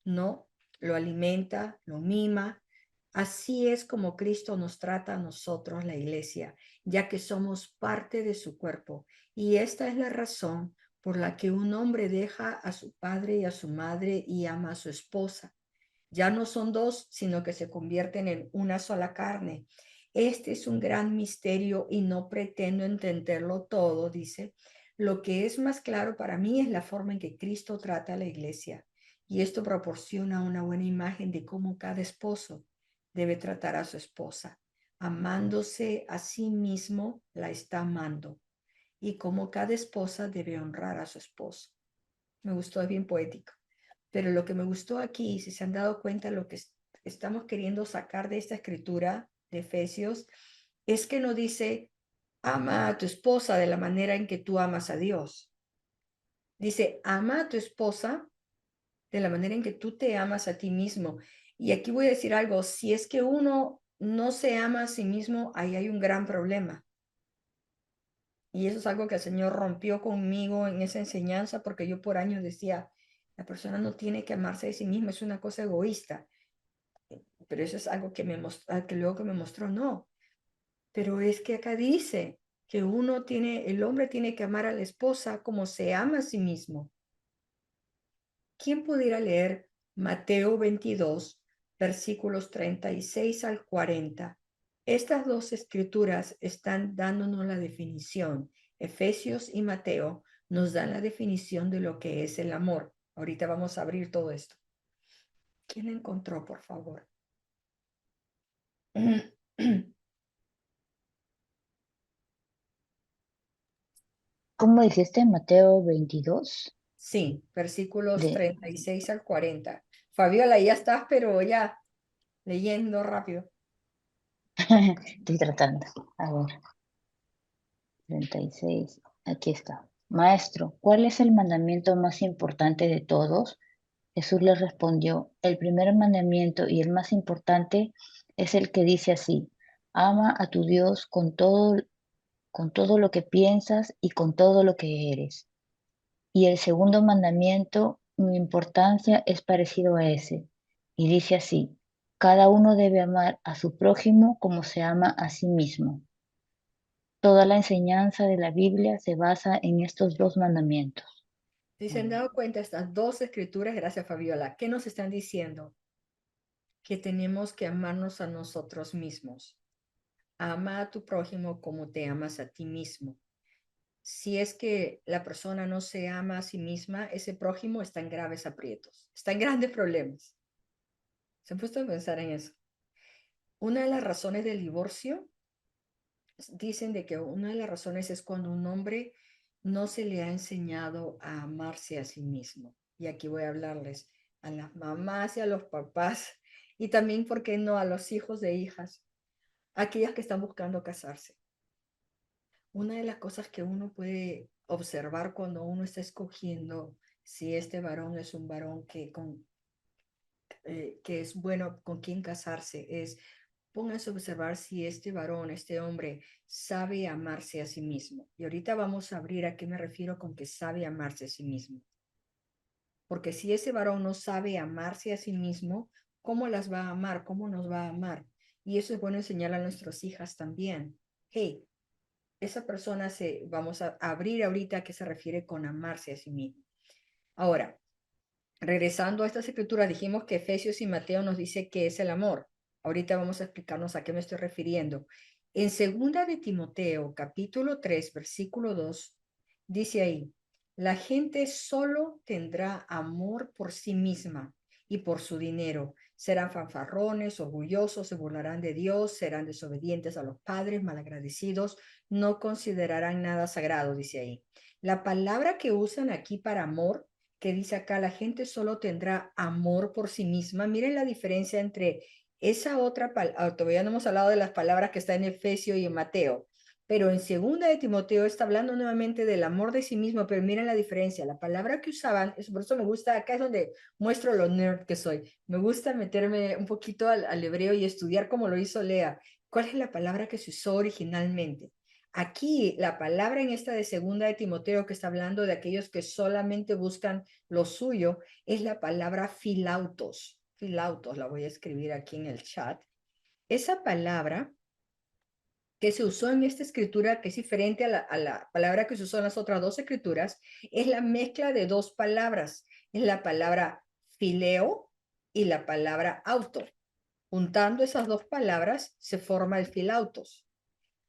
No, lo alimenta, lo mima. Así es como Cristo nos trata a nosotros, la iglesia, ya que somos parte de su cuerpo. Y esta es la razón por la que un hombre deja a su padre y a su madre y ama a su esposa. Ya no son dos, sino que se convierten en una sola carne. Este es un gran misterio y no pretendo entenderlo todo, dice. Lo que es más claro para mí es la forma en que Cristo trata a la iglesia. Y esto proporciona una buena imagen de cómo cada esposo debe tratar a su esposa. Amándose a sí mismo, la está amando. Y cómo cada esposa debe honrar a su esposo. Me gustó, es bien poético. Pero lo que me gustó aquí, si se han dado cuenta, lo que estamos queriendo sacar de esta escritura de Efesios, es que no dice, ama a tu esposa de la manera en que tú amas a Dios. Dice, ama a tu esposa de la manera en que tú te amas a ti mismo. Y aquí voy a decir algo, si es que uno no se ama a sí mismo, ahí hay un gran problema. Y eso es algo que el Señor rompió conmigo en esa enseñanza, porque yo por años decía, la persona no tiene que amarse a sí misma, es una cosa egoísta. Pero eso es algo que que luego que me mostró, no. Pero es que acá dice que el hombre tiene que amar a la esposa como se ama a sí mismo. ¿Quién pudiera leer Mateo 22, versículos 36 al 40? Estas dos escrituras están dándonos la definición. Efesios y Mateo nos dan la definición de lo que es el amor. Ahorita vamos a abrir todo esto. ¿Quién la encontró, por favor? ¿Cómo dijiste, Mateo 22? Sí, versículos De... 36 al 40. Fabiola, ya estás, pero ya leyendo rápido. Estoy tratando. A ver, 36. Aquí está. Maestro, ¿cuál es el mandamiento más importante de todos? Jesús le respondió, el primer mandamiento y el más importante es el que dice así, ama a tu Dios con todo lo que piensas y con todo lo que eres. Y el segundo mandamiento, mi importancia es parecido a ese, y dice así, cada uno debe amar a su prójimo como se ama a sí mismo. Toda la enseñanza de la Biblia se basa en estos dos mandamientos. Si se han dado cuenta, estas dos escrituras, gracias Fabiola, ¿qué nos están diciendo? Que tenemos que amarnos a nosotros mismos. Ama a tu prójimo como te amas a ti mismo. Si es que la persona no se ama a sí misma, ese prójimo está en graves aprietos, está en grandes problemas. ¿Se han puesto a pensar en eso? Una de las razones del divorcio, dicen de que una de las razones es cuando un hombre no se le ha enseñado a amarse a sí mismo. Y aquí voy a hablarles a las mamás y a los papás y también, ¿por qué no?, a los hijos de hijas, aquellas que están buscando casarse. Una de las cosas que uno puede observar cuando uno está escogiendo si este varón es un varón que es bueno con quien casarse es pónganse a observar si este varón, este hombre, sabe amarse a sí mismo. Y ahorita vamos a abrir a qué me refiero con que sabe amarse a sí mismo. Porque si ese varón no sabe amarse a sí mismo, ¿cómo las va a amar? ¿Cómo nos va a amar? Y eso es bueno enseñar a nuestras hijas también. Hey, esa persona vamos a abrir ahorita a qué se refiere con amarse a sí mismo. Ahora, regresando a estas escrituras, dijimos que Efesios y Mateo nos dice qué es el amor. Ahorita vamos a explicarnos a qué me estoy refiriendo. En segunda de Timoteo, capítulo 3, versículo 2, dice ahí, la gente solo tendrá amor por sí misma y por su dinero. Serán fanfarrones, orgullosos, se burlarán de Dios, serán desobedientes a los padres, malagradecidos, no considerarán nada sagrado, dice ahí. La palabra que usan aquí para amor, que dice acá, la gente solo tendrá amor por sí misma. Miren la diferencia entre esa otra palabra, todavía no hemos hablado de las palabras que está en Efesio y en Mateo, pero en segunda de Timoteo está hablando nuevamente del amor de sí mismo, pero miren la diferencia, la palabra que usaban, por eso me gusta, acá es donde muestro lo nerd que soy, me gusta meterme un poquito al hebreo y estudiar como lo hizo Lea, cuál es la palabra que se usó originalmente. Aquí la palabra en esta de segunda de Timoteo que está hablando de aquellos que solamente buscan lo suyo es la palabra filautos. Filautos, la voy a escribir aquí en el chat. Esa palabra que se usó en esta escritura, que es diferente a la palabra que se usó en las otras dos escrituras, es la mezcla de dos palabras. Es la palabra fileo y la palabra auto. Juntando esas dos palabras se forma el filautos.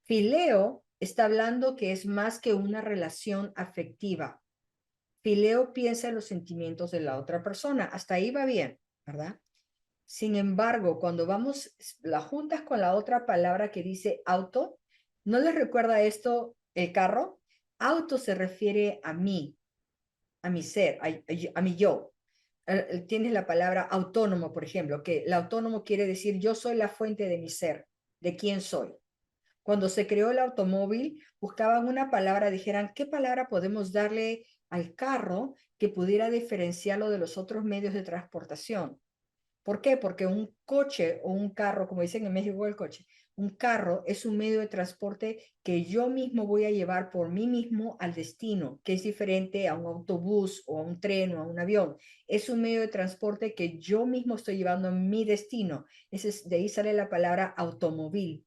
Fileo está hablando que es más que una relación afectiva. Fileo piensa en los sentimientos de la otra persona. Hasta ahí va bien, ¿verdad? Sin embargo, cuando la juntas con la otra palabra que dice auto, ¿no les recuerda esto el carro? Auto se refiere a mí, a mi ser, a mi yo. Tienes la palabra autónomo, por ejemplo, que el autónomo quiere decir yo soy la fuente de mi ser, de quién soy. Cuando se creó el automóvil, buscaban una palabra, dijeran, ¿qué palabra podemos darle al carro que pudiera diferenciarlo de los otros medios de transportación. ¿Por qué? Porque un coche o un carro, como dicen en México el coche, un carro es un medio de transporte que yo mismo voy a llevar por mí mismo al destino, que es diferente a un autobús o a un tren o a un avión. Es un medio de transporte que yo mismo estoy llevando a mi destino. De ahí sale la palabra automóvil.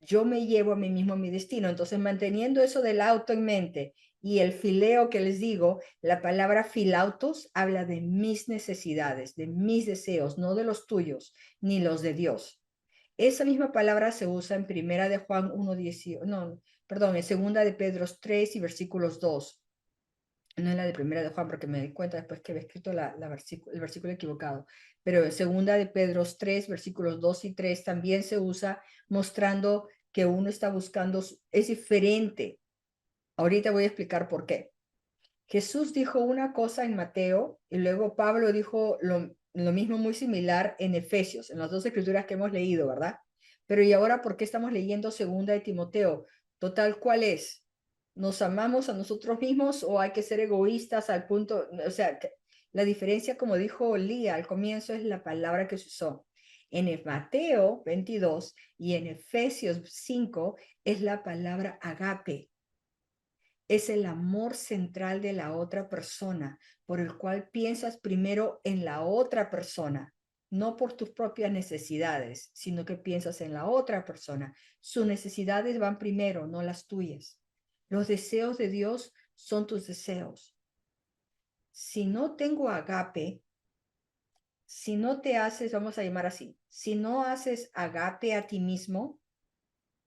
Yo me llevo a mí mismo a mi destino. Entonces, manteniendo eso del auto en mente y el fileo que les digo, la palabra filautos habla de mis necesidades, de mis deseos, no de los tuyos, ni los de Dios. Esa misma palabra se usa en Primera de Juan 1:18, no, perdón, en Segunda de Pedro 3 y versículos 2. No es la de Primera de Juan, porque me di cuenta después que había escrito el versículo equivocado. Pero en Segunda de Pedro 3, versículos 2 y 3 también se usa mostrando que uno está buscando, es diferente. Ahorita voy a explicar por qué. Jesús dijo una cosa en Mateo y luego Pablo dijo lo mismo muy similar en Efesios, en las dos escrituras que hemos leído, ¿verdad? Pero ¿y ahora por qué estamos leyendo Segunda de Timoteo? Total, ¿cuál es? ¿Nos amamos a nosotros mismos o hay que ser egoístas al punto? O sea, la diferencia, como dijo Lía al comienzo, es la palabra que se usó. En el Mateo 22 y en Efesios 5 es la palabra agape. Es el amor central de la otra persona, por el cual piensas primero en la otra persona, no por tus propias necesidades, sino que piensas en la otra persona. Sus necesidades van primero, no las tuyas. Los deseos de Dios son tus deseos. Si no tengo agape, si no te haces, vamos a llamar así, si no haces agape a ti mismo,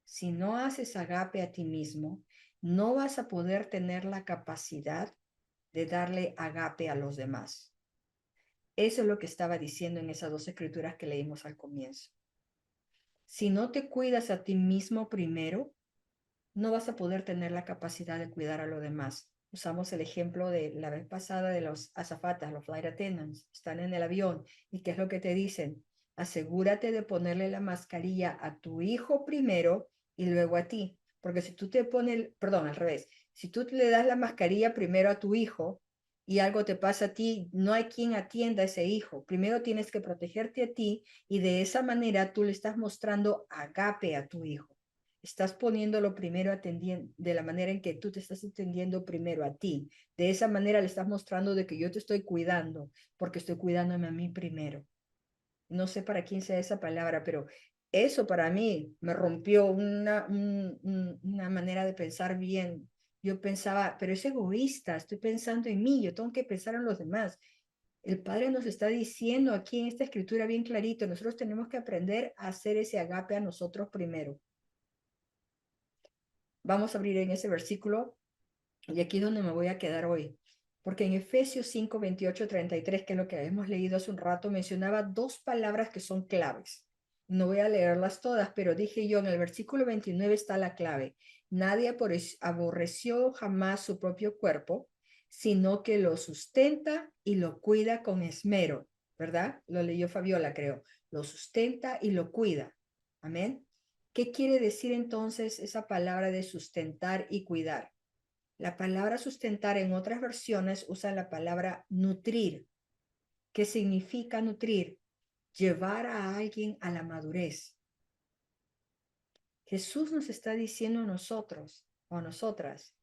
si no haces agape a ti mismo, no vas a poder tener la capacidad de darle agape a los demás. Eso es lo que estaba diciendo en esas dos escrituras que leímos al comienzo. Si no te cuidas a ti mismo primero, no vas a poder tener la capacidad de cuidar a los demás. Usamos el ejemplo de la vez pasada de los azafatas, los flight attendants, están en el avión y ¿qué es lo que te dicen? Asegúrate de ponerle la mascarilla a tu hijo primero y luego a ti. Porque si tú te pones, perdón, al revés, si tú le das la mascarilla primero a tu hijo y algo te pasa a ti, no hay quien atienda a ese hijo. Primero tienes que protegerte a ti y de esa manera tú le estás mostrando agape a tu hijo. Estás poniéndolo primero atendiendo, de la manera en que tú te estás atendiendo primero a ti. De esa manera le estás mostrando de que yo te estoy cuidando, porque estoy cuidándome a mí primero. No sé para quién sea esa palabra, pero eso para mí me rompió una manera de pensar bien. Yo pensaba, pero es egoísta, estoy pensando en mí, yo tengo que pensar en los demás. El Padre nos está diciendo aquí en esta escritura bien clarito, nosotros tenemos que aprender a hacer ese agape a nosotros primero. Vamos a abrir en ese versículo y aquí es donde me voy a quedar hoy. Porque en Efesios 5, 28, 33, que es lo que hemos leído hace un rato, mencionaba dos palabras que son claves. No voy a leerlas todas, pero dije yo, en el versículo 29 está la clave. Nadie aborreció jamás su propio cuerpo, sino que lo sustenta y lo cuida con esmero, ¿verdad? Lo leyó Fabiola, creo. Lo sustenta y lo cuida. Amén. ¿Qué quiere decir entonces esa palabra de sustentar y cuidar? La palabra sustentar en otras versiones usa la palabra nutrir. ¿Qué significa nutrir? Llevar a alguien a la madurez. Jesús nos está diciendo a nosotros o a nosotras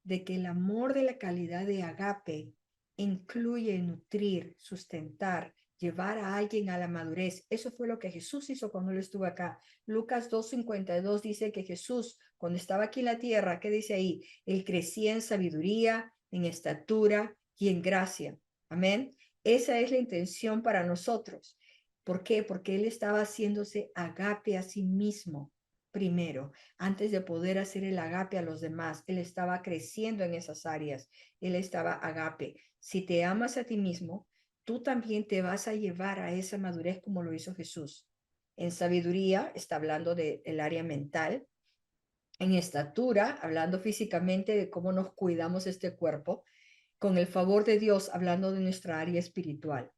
de que el amor de la calidad de agape incluye nutrir, sustentar, llevar a alguien a la madurez. Eso fue lo que Jesús hizo cuando él estuvo acá. Lucas 2:52 dice que Jesús, cuando estaba aquí en la tierra, ¿qué dice ahí? Él crecía en sabiduría, en estatura y en gracia. Amén. Esa es la intención para nosotros. ¿Por qué? Porque él estaba haciéndose agape a sí mismo primero, antes de poder hacer el agape a los demás. Él estaba creciendo en esas áreas. Él estaba agape. Si te amas a ti mismo, tú también te vas a llevar a esa madurez como lo hizo Jesús. En sabiduría, está hablando del área mental. En estatura, hablando físicamente de cómo nos cuidamos este cuerpo. Con el favor de Dios, hablando de nuestra área espiritual.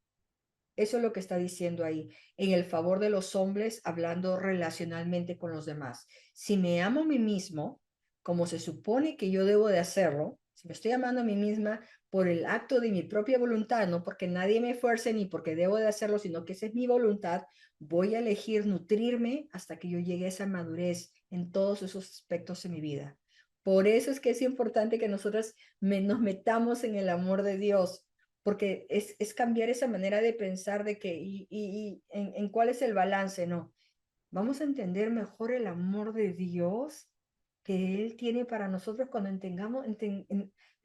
Eso es lo que está diciendo ahí. En el favor de los hombres, hablando relacionalmente con los demás. Si me amo a mí mismo, como se supone que yo debo de hacerlo, Si me estoy amando a mí misma por el acto de mi propia voluntad, no porque nadie me fuerce ni porque debo de hacerlo, sino que esa es mi voluntad, voy a elegir nutrirme hasta que yo llegue a esa madurez en todos esos aspectos de mi vida. Por eso es que es importante que nosotras nos metamos en el amor de Dios, porque es cambiar esa manera de pensar de que, en cuál es el balance, ¿no? Vamos a entender mejor el amor de Dios que Él tiene para nosotros cuando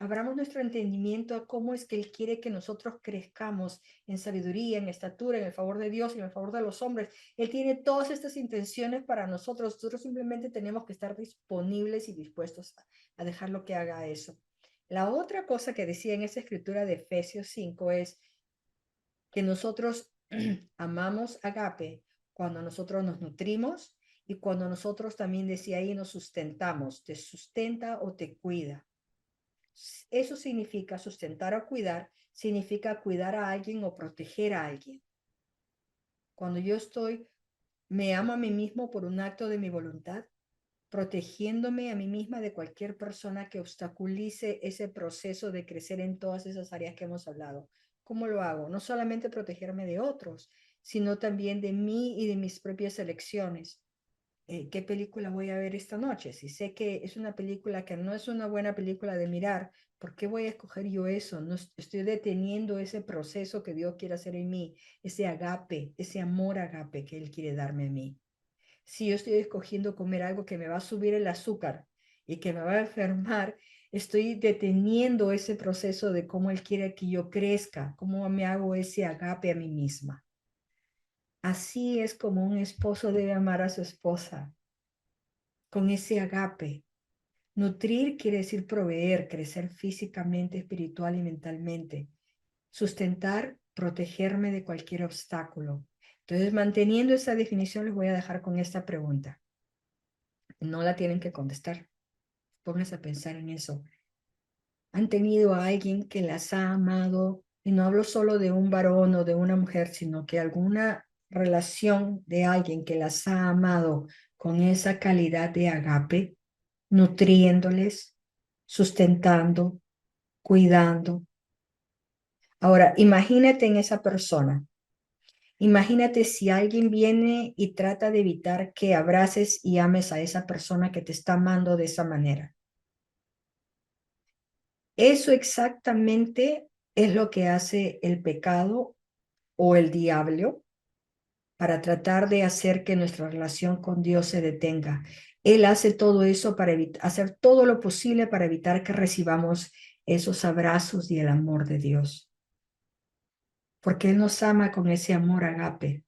abramos nuestro entendimiento a cómo es que Él quiere que nosotros crezcamos en sabiduría, en estatura, en el favor de Dios y en el favor de los hombres. Él tiene todas estas intenciones para nosotros. Nosotros simplemente tenemos que estar disponibles y dispuestos a dejarlo que haga eso. La otra cosa que decía en esa escritura de Efesios 5 es que nosotros amamos agape cuando nosotros nos nutrimos y cuando nosotros también decía ahí nos sustentamos, te sustenta o te cuida. Eso significa sustentar o cuidar, significa cuidar a alguien o proteger a alguien. Cuando yo me amo a mí mismo por un acto de mi voluntad, protegiéndome a mí misma de cualquier persona que obstaculice ese proceso de crecer en todas esas áreas que hemos hablado. ¿Cómo lo hago? No solamente protegerme de otros, sino también de mí y de mis propias elecciones. ¿Qué película voy a ver esta noche? Si sé que es una película que no es una buena película de mirar, ¿por qué voy a escoger yo eso? No estoy deteniendo ese proceso que Dios quiere hacer en mí, ese agape, ese amor agape que Él quiere darme a mí. Si yo estoy escogiendo comer algo que me va a subir el azúcar y que me va a enfermar, estoy deteniendo ese proceso de cómo Él quiere que yo crezca, cómo me hago ese agape a mí misma. Así es como un esposo debe amar a su esposa, con ese agape. Nutrir quiere decir proveer, crecer físicamente, espiritual y mentalmente. Sustentar, protegerme de cualquier obstáculo. Entonces, manteniendo esa definición, les voy a dejar con esta pregunta. No la tienen que contestar. Pónganse a pensar en eso. ¿Han tenido a alguien que las ha amado? Y no hablo solo de un varón o de una mujer, sino que alguna relación de alguien que las ha amado con esa calidad de agape, nutriéndoles, sustentando, cuidando. Ahora, imagínate en esa persona. Imagínate si alguien viene y trata de evitar que abraces y ames a esa persona que te está amando de esa manera. Eso exactamente es lo que hace el pecado o el diablo para tratar de hacer que nuestra relación con Dios se detenga. Él hace todo eso para hacer todo lo posible para evitar que recibamos esos abrazos y el amor de Dios. Porque Él nos ama con ese amor agape.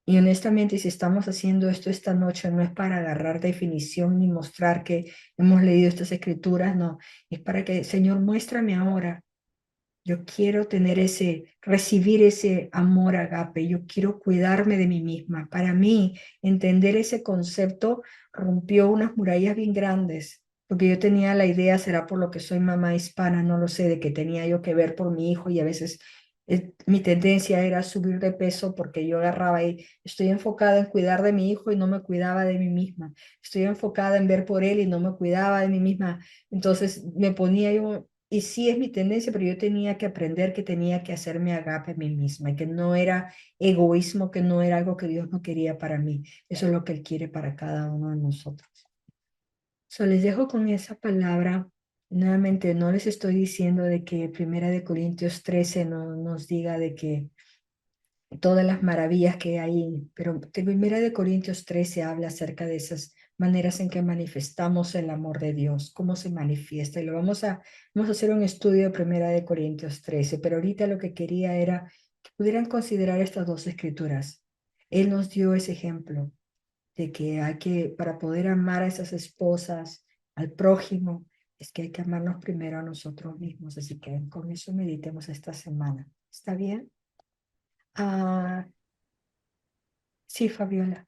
Y honestamente, si estamos haciendo esto esta noche, no es para agarrar definición ni mostrar que hemos leído estas escrituras, no, es para que, Señor, muéstrame ahora. Yo quiero recibir ese amor agape, yo quiero cuidarme de mí misma. Para mí, entender ese concepto rompió unas murallas bien grandes, porque yo tenía la idea, será por lo que soy mamá hispana, no lo sé, de que tenía yo que ver por mi hijo y a veces mi tendencia era subir de peso porque yo agarraba y estoy enfocada en cuidar de mi hijo y no me cuidaba de mí misma. Estoy enfocada en ver por él y no me cuidaba de mí misma. Entonces me ponía yo, y sí es mi tendencia, pero yo tenía que aprender que tenía que hacerme agape a mí misma y que no era egoísmo, que no era algo que Dios no quería para mí. Eso es lo que Él quiere para cada uno de nosotros. Les dejo con esa palabra. Nuevamente, no les estoy diciendo de que Primera de Corintios 13 no, nos diga de que todas las maravillas que hay, pero Primera de Corintios 13 habla acerca de esas maneras en que manifestamos el amor de Dios, cómo se manifiesta, y vamos a hacer un estudio de Primera de Corintios 13, pero ahorita lo que quería era que pudieran considerar estas dos escrituras. Él nos dio ese ejemplo de que para poder amar a esas esposas, al prójimo, es que hay que amarnos primero a nosotros mismos, así que con eso meditemos esta semana. ¿Está bien? Ah, sí, Fabiola.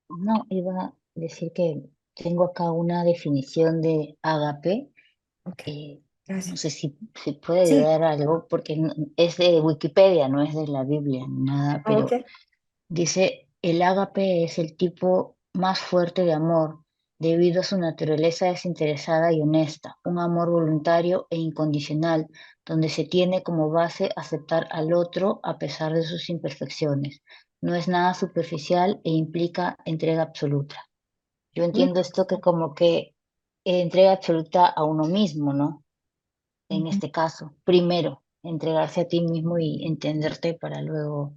No, iba a decir que tengo acá una definición de agape. Ok, No gracias. sé si puede Sí, ayudar algo, porque es de Wikipedia, no es de la Biblia ni nada, pero ok. dice, el ágape es el tipo más fuerte de amor debido a su naturaleza desinteresada y honesta, un amor voluntario e incondicional, donde se tiene como base aceptar al otro a pesar de sus imperfecciones. No es nada superficial e implica entrega absoluta. Yo Mm, entiendo esto que como que entrega absoluta a uno mismo, ¿no? En ujú. este caso, primero, entregarse a ti mismo y entenderte para luego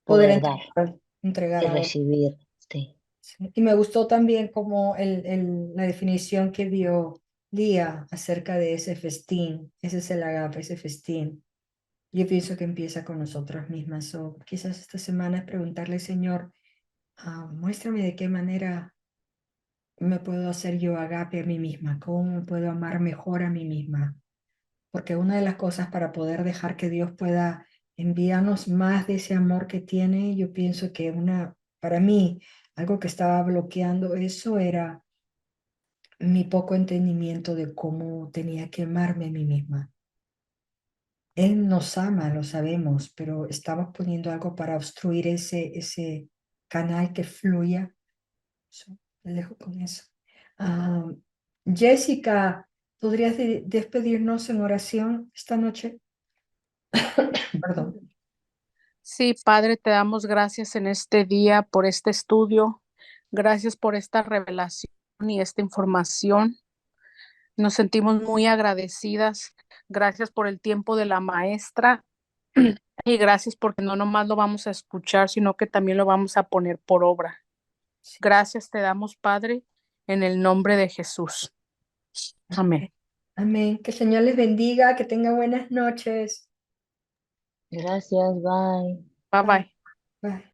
Poder poder dar entregar y a otro. recibir. Sí. Sí. Y me gustó también como la definición que dio Lía acerca de ese festín. Ese es el agape, ese festín. Yo pienso que empieza con nosotros mismas. O quizás esta semana es preguntarle, Señor, muéstrame de qué manera me puedo hacer yo agape a mí misma, cómo me puedo amar mejor a mí misma. Porque una de las cosas para poder dejar que Dios pueda enviarnos más de ese amor que tiene, yo pienso que para mí, algo que estaba bloqueando eso era mi poco entendimiento de cómo tenía que amarme a mí misma. Él nos ama, lo sabemos, pero estamos poniendo algo para obstruir ese canal que fluya. So, le dejo con eso. Ah, Jessica, ¿podrías despedirnos en oración esta noche? Perdón. Sí, Padre, te damos gracias en este día por este estudio. Gracias por esta revelación y esta información. Nos sentimos muy agradecidas. Gracias por el tiempo de la maestra y gracias porque no nomás lo vamos a escuchar, sino que también lo vamos a poner por obra. Gracias te damos, Padre, en el nombre de Jesús. Amén. Amén. Que el Señor les bendiga, que tengan buenas noches. Gracias, bye. Bye bye. Bye.